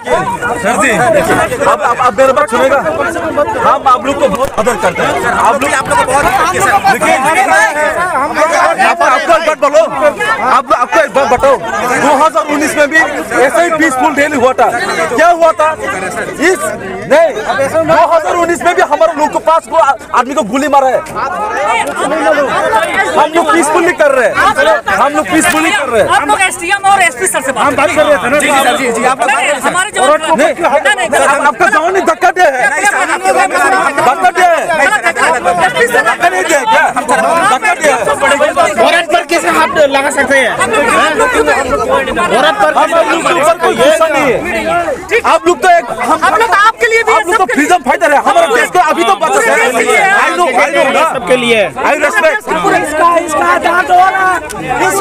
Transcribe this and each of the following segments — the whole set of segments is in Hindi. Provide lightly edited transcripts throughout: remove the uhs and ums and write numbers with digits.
सर जी आप मेरे बात सुनेगा। हम आप लोग को बहुत आदर करते हैं, आप लोग को बहुत, लेकिन आपको एक बात बोलो, आपको एक बात बताओ, 2019 में भी ऐसा ही पीसफुल रैली हुआ था। क्या हुआ था? इस नहीं 2019 में भी हमारे लोग को 5 को आदमी को गोली मारा है। हम लोग पीसफुली कर रहे हैं, हम लोग पीसफुली कर रहे हैं। हम लोग एसडीएम और एसपी सर से बात कर रहे थे ना। जी आप हमारे जो आपका जवान धक्का दिया है, धक्का दिया है, धक्का नहीं दिया क्या? धक्का दिया है। औरत पर कैसे हाथ लगा सकते हैं? औरत पर कोई गुस्सा नहीं है। आप लोग तो एक हम लोग आपके लिए भी, आप लोग तो फ्रीडम फाइटर है हमारे देश को, अभी तो बचा है। आई नो सबके लिए आई रेस्पेक्ट।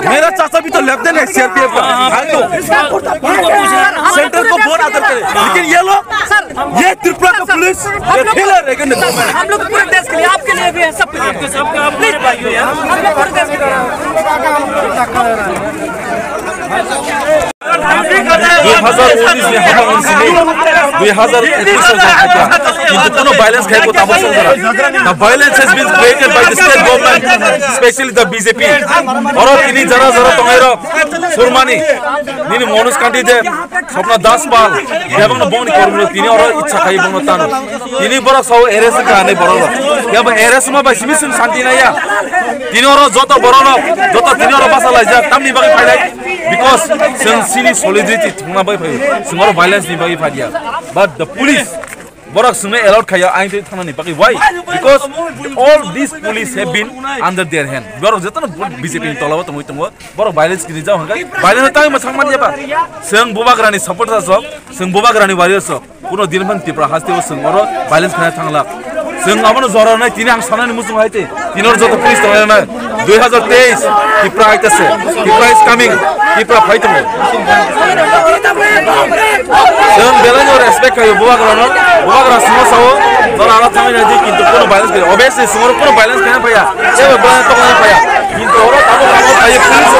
मेरा चाचा भी तो लेफ्टिनेंट है सीआरपीएफ का। आई नो सेंटर को बहुत आदर करे, लेकिन ये लोग, ये त्रिपुरा का पुलिस ये फेलर है। हम लोग पूरे देश के लिए, आपके लिए भी है, सबके लिए। 2019 में हम उनसे 2021 কিন্তু কোনো ভায়োলেন্স খাইবো তাবো সরকার। The violence has been created by the state government, especially the BJP. और তিনি যারা যারা তঙাইর সুরমানি তিনি মনোজ কান্তি দেব, স্বপ্ন দাস পাল এবং বন কর্মী তিনি और ইচ্ছা খাই বন তান তিনি বড় সব এরেস কানে বড় কেব এরেস মা বাই সিমিসিম শান্তি নাইয়া তিনি और যত বড় যত তিনি और বাসা লাইজা তামনি বাকি ফাইলাই because जों सिनि solidarity थंना बाय फै जों violence नि बागै Fadia but the police borak sungne allowed khaya ain te thana ni bagai why because all these police have been under their hand borak jeton BJP ni tolawa tongoi tongo borak violence kini jaw hanga violence tai ma thangman jaba जों बुबाग्रानि supporter सब जों बुबाग्रानि warriors सब kuno dinman tipra haste जों और violence khana thangla जों आबनो जरा नै तिनि आं साननानै मुजुं हायते तिनर जतो पुलिस दङ ना 2023 tipra आइतासे tipra is coming tipra fight मो जों बेलानि रेसपेक्ट खायो बुबाग्रा सिङाव सावो जरा आला थाङै नादि किन्तु कोनो भाइलेन्स गैया obviously सिङाव कोनो भाइलेन्स गैया फैया जेबो बना तो गैया फैया किन्तु और ताबो खायो पुलिस